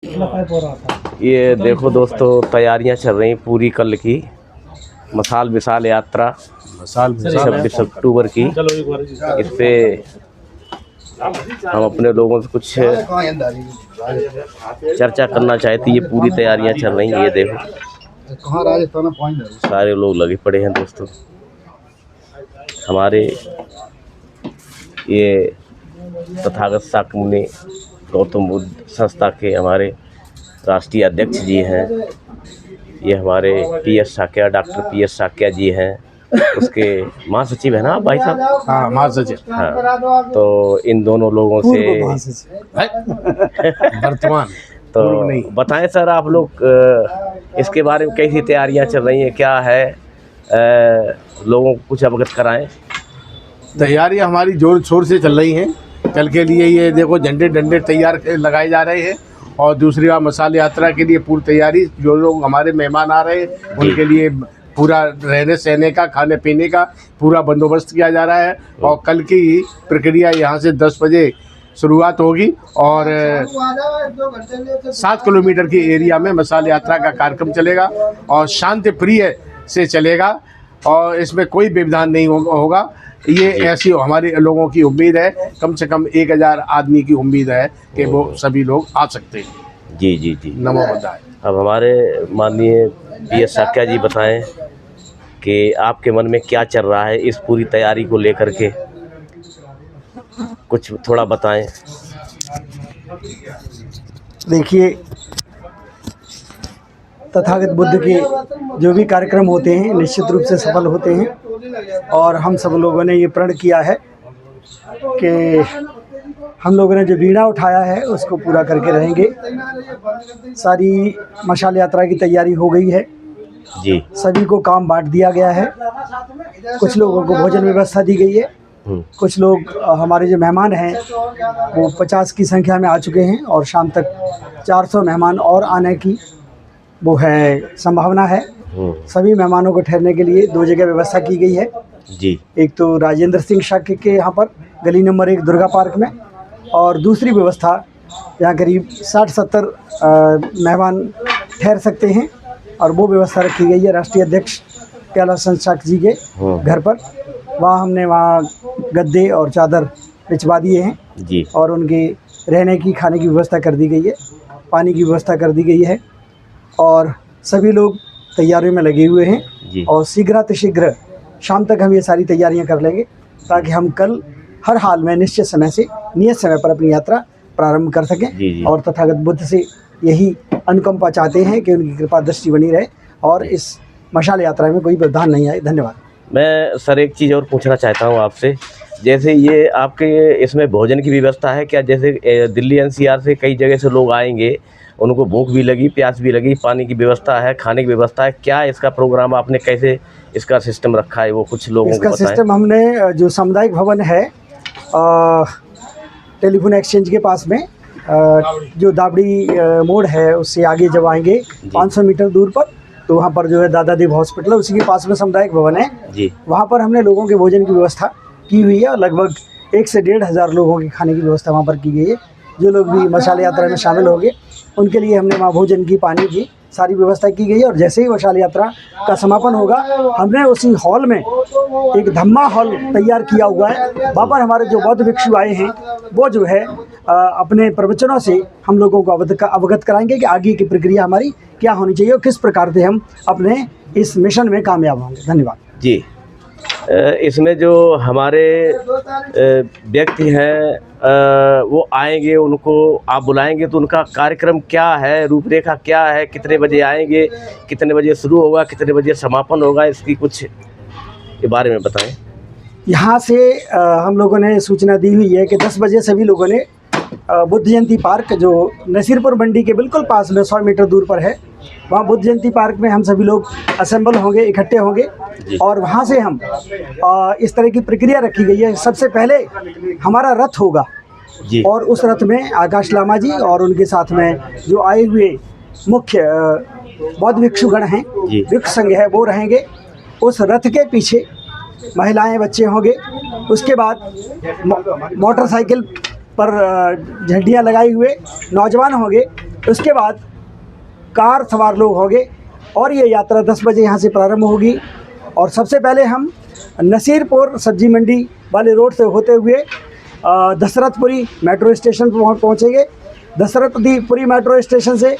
ये देखो दोस्तों, तैयारियां चल रही पूरी कल की मसाल विशाल यात्रा 26 अक्टूबर की। इस पे हम अपने लोगों से कुछ चर्चा करना चाहते। ये पूरी तैयारियां चल रही हैं। ये देखो सारे लोग लगे पड़े हैं दोस्तों। हमारे ये तथागत शाक्य मुनि गौतम बुद्ध संस्था के हमारे राष्ट्रीय अध्यक्ष जी हैं। ये हमारे PS Shakya, doctor PS Shakya ji हैं। उसके महासचिव है ना भाई साहब? हाँ, महासचिव। हाँ, तो इन दोनों लोगों से वर्तमान तो बताएं सर, आप लोग इसके बारे में कैसी तैयारियां चल रही हैं, क्या है, लोगों को कुछ अवगत कराएं। तैयारियां हमारी जोर शोर से चल रही हैं। कल के लिए ये देखो झंडे डंडे तैयार लगाए जा रहे हैं, और दूसरी बार मसाल यात्रा के लिए पूरी तैयारी। जो लोग हमारे मेहमान आ रहे हैं उनके लिए पूरा रहने सहने का, खाने पीने का पूरा बंदोबस्त किया जा रहा है। और कल की प्रक्रिया यहाँ से 10 बजे शुरुआत होगी और 7 किलोमीटर की एरिया में मसाल यात्रा का कार्यक्रम चलेगा और शांति प्रिय से चलेगा, और इसमें कोई व्यवधान नहीं होगा। ये ऐसी हमारे लोगों की उम्मीद है। कम से कम 1000 आदमी की उम्मीद है कि वो सभी लोग आ सकते हैं। जी जी जी, नमो बुद्धाय। अब हमारे माननीय पीएस शाक्य जी बताएं कि आपके मन में क्या चल रहा है इस पूरी तैयारी को लेकर के, कुछ थोड़ा बताएं। देखिए, तथागत बुद्ध के जो भी कार्यक्रम होते हैं निश्चित रूप से सफल होते हैं, और हम सब लोगों ने ये प्रण किया है कि हम लोगों ने जो बीड़ा उठाया है उसको पूरा करके रहेंगे। सारी मशाल यात्रा की तैयारी हो गई है जी। सभी को काम बांट दिया गया है। कुछ लोगों को भोजन व्यवस्था दी गई है। कुछ लोग हमारे जो मेहमान हैं वो 50 की संख्या में आ चुके हैं, और शाम तक 400 मेहमान और आने की वो है संभावना है। सभी मेहमानों को ठहरने के लिए 2 जगह व्यवस्था की गई है जी। एक तो राजेंद्र सिंह शाक्य के यहाँ पर गली नंबर 1 दुर्गा पार्क में, और दूसरी व्यवस्था यहाँ करीब 60-70 मेहमान ठहर सकते हैं, और वो व्यवस्था रखी गई है राष्ट्रीय अध्यक्ष कैलाश चंद्र शाक्य जी के घर पर। हमने वहाँ गद्दे और चादर बिछवा दिए हैं जी, और उनके रहने की, खाने की व्यवस्था कर दी गई है, पानी की व्यवस्था कर दी गई है, और सभी लोग तैयारियों में लगे हुए हैं। और शीघ्र शाम तक हम ये सारी तैयारियां कर लेंगे, ताकि हम कल हर हाल में निश्चित समय से नियत समय पर अपनी यात्रा प्रारंभ कर सकें। और तथागत बुद्ध से यही अनुकंपा चाहते हैं कि उनकी कृपा दृष्टि बनी रहे और इस मशाल यात्रा में कोई व्यवधान नहीं आए। धन्यवाद। मैं सर एक चीज़ और पूछना चाहता हूँ आपसे, जैसे ये आपके इसमें भोजन की व्यवस्था है क्या? जैसे दिल्ली एनसीआर से कई जगह से लोग आएंगे, उनको भूख भी लगी, प्यास भी लगी, पानी की व्यवस्था है, खाने की व्यवस्था है, क्या इसका प्रोग्राम आपने कैसे इसका सिस्टम रखा है, वो कुछ लोगों को बताएं। इसका सिस्टम हमने जो सामुदायिक भवन है टेलीफोन एक्सचेंज के पास में, जो दाबड़ी मोड़ है उससे आगे जब आएंगे 500 मीटर दूर पर, तो वहाँ पर जो है दादा देव हॉस्पिटल है, उसी के पास में सामुदायिक भवन है जी। वहाँ पर हमने लोगों के भोजन की व्यवस्था की हुई है, और लगभग 1 से 1,500 लोगों के खाने की व्यवस्था वहाँ पर की गई है। जो लोग भी मशाल यात्रा में शामिल होंगे उनके लिए हमने वहाँ भोजन की, पानी की सारी व्यवस्था की गई है। और जैसे ही मशाल यात्रा का समापन होगा, हमने उसी हॉल में एक धम्मा हॉल तैयार किया हुआ है। वहाँ पर हमारे जो बौद्ध भिक्षु आए हैं वो जो है अपने प्रवचनों से हम लोगों को अवगत कराएंगे कि आगे की प्रक्रिया हमारी क्या होनी चाहिए और किस प्रकार से हम अपने इस मिशन में कामयाब होंगे। धन्यवाद जी। इसमें जो हमारे व्यक्ति हैं वो आएंगे, उनको आप बुलाएंगे तो उनका कार्यक्रम क्या है, रूपरेखा क्या है, कितने बजे आएंगे, कितने बजे शुरू होगा, कितने बजे समापन होगा, इसकी कुछ के बारे में बताएं। यहाँ से हम लोगों ने सूचना दी हुई है कि 10 बजे सभी लोगों ने बुद्ध जयंती पार्क, जो नसीरपुर मंडी के बिल्कुल पास में 100 मीटर दूर पर है, वहाँ बुद्ध जयंती पार्क में हम सभी लोग असेंबल होंगे, इकट्ठे होंगे, और वहाँ से हम इस तरह की प्रक्रिया रखी गई है। सबसे पहले हमारा रथ होगा जी, और उस रथ में आकाश लामा जी और उनके साथ में जो आए हुए मुख्य बौद्ध भिक्षुगण हैं, भिक्षु संघ है, वो रहेंगे। उस रथ के पीछे महिलाएं, बच्चे होंगे। उसके बाद मोटरसाइकिल पर झंडियाँ लगाए हुए नौजवान होंगे, उसके बाद कार सवार लोग होंगे और ये यात्रा 10 बजे यहाँ से प्रारंभ होगी। और सबसे पहले हम नसीरपुर सब्जी मंडी वाले रोड से होते हुए दशरथपुरी मेट्रो स्टेशन पर पहुँचेंगे। दशरथपुरी मेट्रो स्टेशन से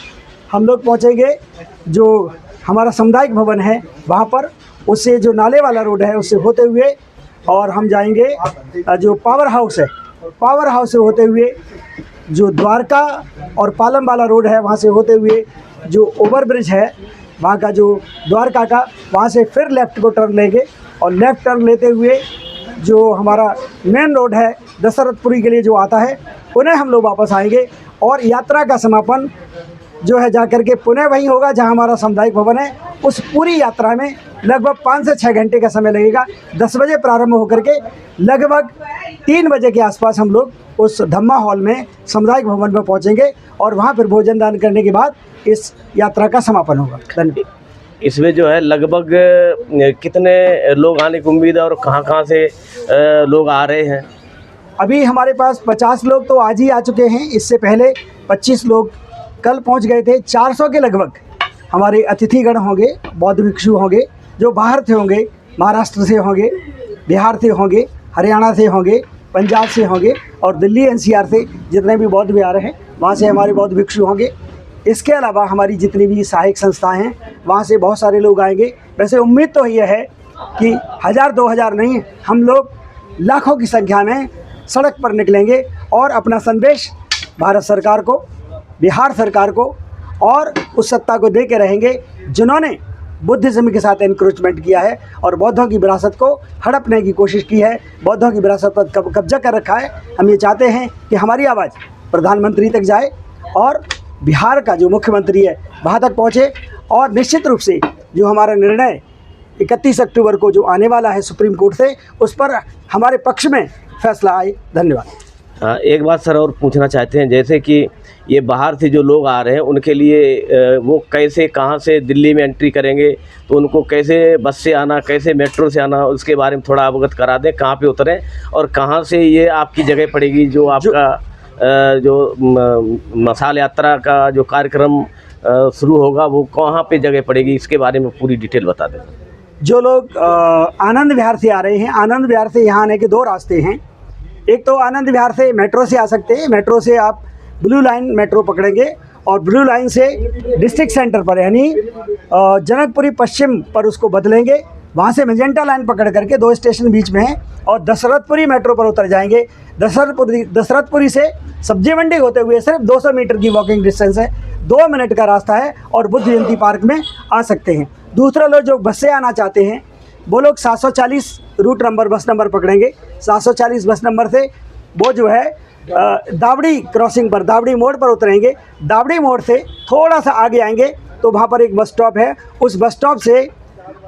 हम लोग पहुँचेंगे जो हमारा सामुदायिक भवन है वहाँ पर, उससे जो नाले वाला रोड है उससे होते हुए और हम जाएंगे जो पावर हाउस है, पावर हाउस से होते हुए जो द्वारका और पालम वाला रोड है वहाँ से होते हुए जो ओवर ब्रिज है वहाँ का जो द्वारका का, वहाँ से फिर लेफ़्ट को टर्न लेंगे और लेफ़्ट टर्न लेते हुए जो हमारा मेन रोड है दशरथपुरी के लिए जो आता है पुनः हम लोग वापस आएंगे। और यात्रा का समापन जो है जा कर के पुनः वहीं होगा जहां हमारा सामुदायिक भवन है। उस पूरी यात्रा में लगभग 5 से 6 घंटे का समय लगेगा। 10 बजे प्रारंभ होकर के लगभग 3 बजे के आसपास हम लोग उस धम्मा हॉल में सामुदायिक भवन में पहुंचेंगे और वहां फिर भोजन दान करने के बाद इस यात्रा का समापन होगा। धन्यवाद। इसमें जो है लगभग कितने लोग आने की उम्मीद है और कहाँ से लोग आ रहे हैं? अभी हमारे पास 50 लोग तो आज ही आ चुके हैं। इससे पहले 25 लोग कल पहुंच गए थे। 400 के लगभग हमारे अतिथिगण होंगे, बौद्ध भिक्षु होंगे जो बाहर से होंगे, महाराष्ट्र से होंगे, बिहार से होंगे, हरियाणा से होंगे, पंजाब से होंगे और दिल्ली एनसीआर से जितने भी बौद्ध विहार हैं वहाँ से हमारे बौद्ध भिक्षु होंगे। इसके अलावा हमारी जितनी भी सहायक संस्थाएं हैं वहाँ से बहुत सारे लोग आएंगे। वैसे उम्मीद तो ये है कि 1000-2000 नहीं, हम लोग लाखों की संख्या में सड़क पर निकलेंगे और अपना संदेश भारत सरकार को, बिहार सरकार को और उस सत्ता को दे के रहेंगे जिन्होंने बुद्धिज़्म के साथ एनक्रोचमेंट किया है और बौद्धों की विरासत को हड़पने की कोशिश की है, बौद्धों की विरासत पर कब्जा कर रखा है। हम ये चाहते हैं कि हमारी आवाज़ प्रधानमंत्री तक जाए और बिहार का जो मुख्यमंत्री है वहाँ तक पहुँचे और निश्चित रूप से जो हमारा निर्णय 31 अक्टूबर को जो आने वाला है सुप्रीम कोर्ट से, उस पर हमारे पक्ष में फैसला आए। धन्यवाद। हाँ, एक बात सर और पूछना चाहते हैं, जैसे कि ये बाहर से जो लोग आ रहे हैं उनके लिए वो कैसे कहाँ से दिल्ली में एंट्री करेंगे, तो उनको कैसे बस से आना, कैसे मेट्रो से आना, उसके बारे में थोड़ा अवगत करा दें। कहाँ पे उतरें और कहाँ से ये आपकी जगह पड़ेगी जो आपका जो मसाल यात्रा का जो कार्यक्रम शुरू होगा वो कहाँ पे जगह पड़ेगी, इसके बारे में पूरी डिटेल बता दें। जो लोग आनंद विहार से आ रहे हैं, आनंद विहार से यहाँ आने के 2 रास्ते हैं। एक तो आनंद विहार से मेट्रो से आ सकते हैं। मेट्रो से आप ब्लू लाइन मेट्रो पकड़ेंगे और ब्लू लाइन से डिस्ट्रिक्ट सेंटर पर यानी जनकपुरी पश्चिम पर उसको बदलेंगे। वहाँ से मेजेंटा लाइन पकड़ करके 2 स्टेशन बीच में है और दशरथपुरी मेट्रो पर उतर जाएंगे। दशरथपुरी से सब्जी मंडी होते हुए सिर्फ 200 मीटर की वॉकिंग डिस्टेंस है, 2 मिनट का रास्ता है और बुद्ध जयंती पार्क में आ सकते हैं। दूसरा लोग जो बस से आना चाहते हैं वो लोग 740 रूट नंबर बस नंबर पकड़ेंगे। 740 बस नंबर से वो जो है दावड़ी क्रॉसिंग पर, दावड़ी मोड़ पर उतरेंगे। दावड़ी मोड़ से थोड़ा सा आगे आएंगे तो वहाँ पर एक बस स्टॉप है। उस बस स्टॉप से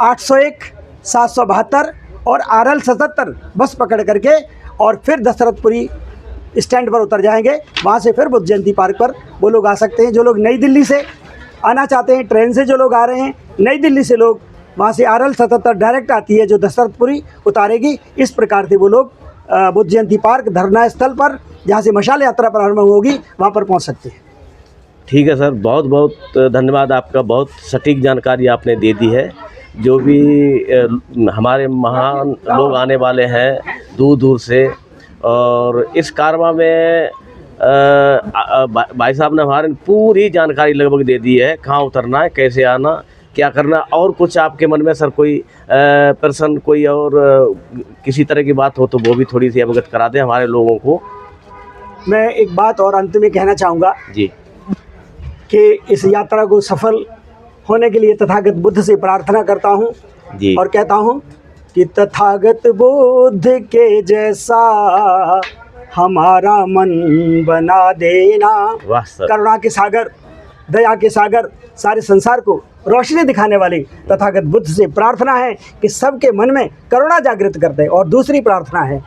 801, 772 और RL 77 बस पकड़ करके और फिर दशरथपुरी स्टैंड पर उतर जाएंगे। वहाँ से फिर बुद्ध जयंती पार्क पर वो लोग आ सकते हैं। जो लोग नई दिल्ली से आना चाहते हैं, ट्रेन से जो लोग आ रहे हैं, नई दिल्ली से लोग वहाँ से RL 77 डायरेक्ट आती है जो दशरथपुरी उतारेगी। इस प्रकार से वो लोग बुद्ध जयंती पार्क धरना स्थल पर जहाँ से मशाल यात्रा प्रारंभ होगी वहाँ पर पहुँच सकते हैं। ठीक है सर, बहुत बहुत धन्यवाद आपका। बहुत सटीक जानकारी आपने दे दी है। जो भी हमारे महान लोग आने वाले हैं दूर दूर से, और इस कारवा में भाई साहब ने हमारे पूरी जानकारी लगभग दे दी है, कहाँ उतरना है, कैसे आना, क्या करना। और कुछ आपके मन में सर कोई प्रश्न, कोई और किसी तरह की बात हो तो वो भी थोड़ी सी अवगत करा दें हमारे लोगों को। मैं एक बात और अंत में कहना चाहूँगा जी कि इस यात्रा को सफल होने के लिए तथागत बुद्ध से प्रार्थना करता हूँ जी और कहता हूँ कि तथागत बुद्ध के जैसा हमारा मन बना देना। वाह सर। करुणा के सागर, दया के सागर, सारे संसार को रोशनी दिखाने वाले तथागत बुद्ध से प्रार्थना है कि सबके मन में करुणा जागृत कर दे। और दूसरी प्रार्थना है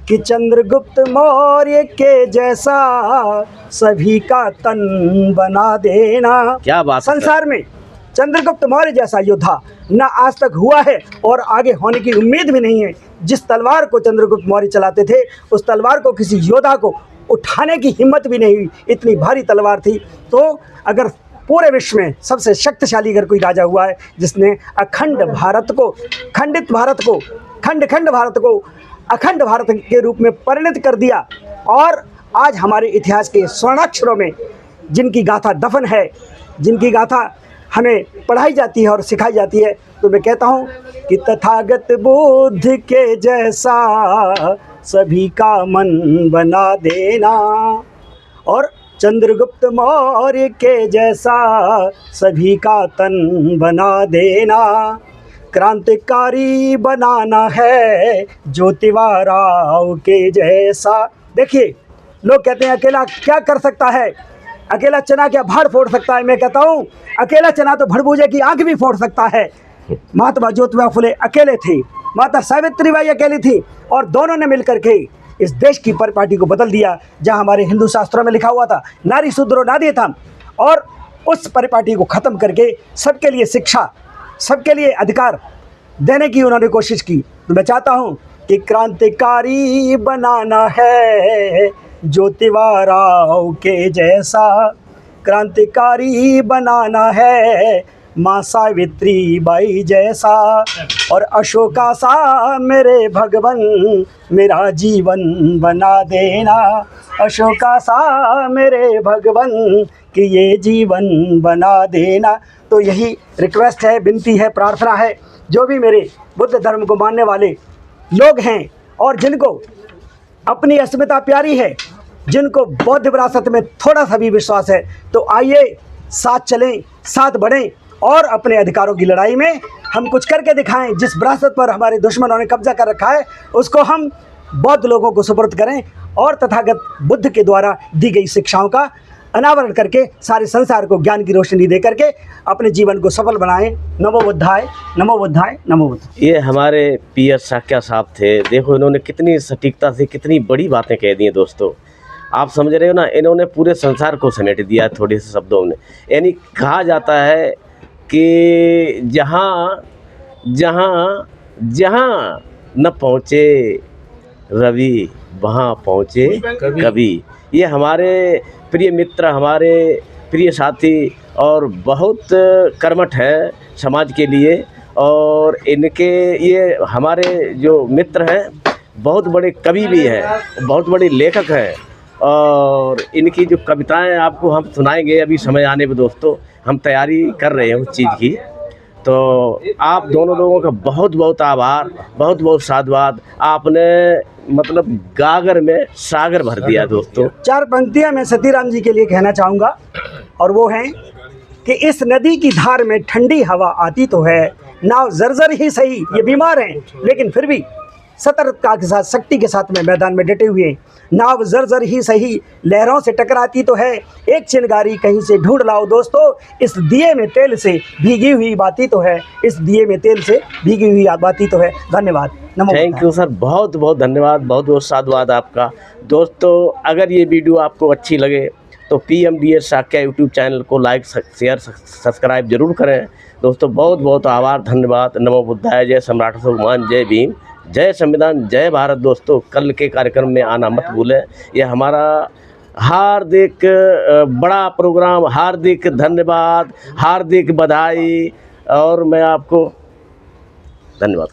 कि चंद्रगुप्त मौर्य के जैसा सभी का तन बना देना। क्या बात। संसार में चंद्रगुप्त मौर्य जैसा योद्धा न आज तक हुआ है और आगे होने की उम्मीद भी नहीं है। जिस तलवार को चंद्रगुप्त मौर्य चलाते थे, उस तलवार को किसी योद्धा को उठाने की हिम्मत भी नहीं हुई, इतनी भारी तलवार थी। तो अगर पूरे विश्व में सबसे शक्तिशाली अगर कोई राजा हुआ है जिसने अखंड भारत को, खंडित भारत को, खंड भारत को अखंड भारत के रूप में परिणत कर दिया, और आज हमारे इतिहास के स्वर्णाक्षरों में जिनकी गाथा दफन है, जिनकी गाथा हमें पढ़ाई जाती है और सिखाई जाती है, तो मैं कहता हूँ कि तथागत बुद्ध के जैसा सभी का मन बना देना, और चंद्रगुप्त मौर्य के जैसा सभी का तन बना देना, क्रांतिकारी बनाना है ज्योतिबा राव के जैसा। देखिए, लोग कहते हैं अकेला क्या कर सकता है, अकेला चना क्या भाड़ फोड़ सकता है। मैं कहता हूँ अकेला चना तो भड़बूजे की आंख भी फोड़ सकता है। महात्मा ज्योतिबा फुले अकेले थे, माता सावित्रीबाई अकेली थी, और दोनों ने मिलकर के इस देश की परिपाटी को बदल दिया। जहाँ हमारे हिंदू शास्त्रों में लिखा हुआ था नारी शूद्रो नादीयताम, और उस परिपाटी को ख़त्म करके सबके लिए शिक्षा, सबके लिए अधिकार देने की उन्होंने कोशिश की। तो मैं चाहता हूँ कि क्रांतिकारी बनाना है ज्योतिबा राव के जैसा, क्रांतिकारी बनाना है माँ सावित्री बाई जैसा, और अशोका सा मेरे भगवन मेरा जीवन बना देना, अशोका सा मेरे भगवन कि ये जीवन बना देना। तो यही रिक्वेस्ट है, विनती है, प्रार्थना है, जो भी मेरे बुद्ध धर्म को मानने वाले लोग हैं और जिनको अपनी अस्मिता प्यारी है, जिनको बौद्ध विरासत में थोड़ा सा भी विश्वास है, तो आइए साथ चलें, साथ बढ़ें, और अपने अधिकारों की लड़ाई में हम कुछ करके दिखाएं। जिस विरासत पर हमारे दुश्मनों ने कब्जा कर रखा है उसको हम बौद्ध लोगों को सुपुर्द करें, और तथागत बुद्ध के द्वारा दी गई शिक्षाओं का अनावरण करके सारे संसार को ज्ञान की रोशनी दे करके अपने जीवन को सफल बनाएं। नमो बुद्धाय, नमो बुद्धाय, नमो बुद्ध। ये हमारे पीएस साक्या साहब थे। देखो इन्होंने कितनी सटीकता से कितनी बड़ी बातें कह दी हैं दोस्तों, आप समझ रहे हो ना। इन्होंने पूरे संसार को समेट दिया थोड़े से शब्दों में। यानी कहा जाता है कि जहाँ जहाँ जहाँ न पहुँचे रवि वहाँ पहुँचे कवि। ये हमारे प्रिय मित्र, हमारे प्रिय साथी और बहुत कर्मठ है समाज के लिए, और इनके ये हमारे जो मित्र हैं बहुत बड़े कवि भी हैं, बहुत बड़े लेखक हैं, और इनकी जो कविताएं आपको हम सुनाएंगे अभी समय आने पर दोस्तों। हम तैयारी कर रहे हैं उस चीज़ की। तो आप दोनों लोगों का बहुत बहुत आभार, बहुत बहुत साधुवाद। आपने मतलब गागर में सागर भर दिया दोस्तों। चार पंक्तियां मैं सतीराम जी के लिए कहना चाहूँगा, और वो हैं कि इस नदी की धार में ठंडी हवा आती तो है, नाव जर्जर ही सही, ये बीमार हैं लेकिन फिर भी सतर्कता के साथ, शक्ति के साथ में मैदान में डटे हुए हैं। नाव जर्जर ही सही, लहरों से टकराती तो है, एक चिंगारी कहीं से ढूंढ लाओ दोस्तों, इस दिए में तेल से भीगी हुई बाती तो है, इस दिए में तेल से भीगी हुई बाती तो है। धन्यवाद, नमो। थैंक यू सर, बहुत बहुत धन्यवाद, बहुत बहुत साधुवाद आपका। दोस्तों अगर ये वीडियो आपको अच्छी लगे तो PMDS साक्या यूट्यूब चैनल को लाइक, शेयर, सब्सक्राइब जरूर करें दोस्तों। बहुत बहुत आभार, धन्यवाद। नमो बुद्धाय, जय सम्राट अशोक महान, जय भीम, जय संविधान, जय भारत। दोस्तों कल के कार्यक्रम में आना मत भूलें। यह हमारा हार्दिक बड़ा प्रोग्राम, हार्दिक धन्यवाद, हार्दिक बधाई, और मैं आपको धन्यवाद।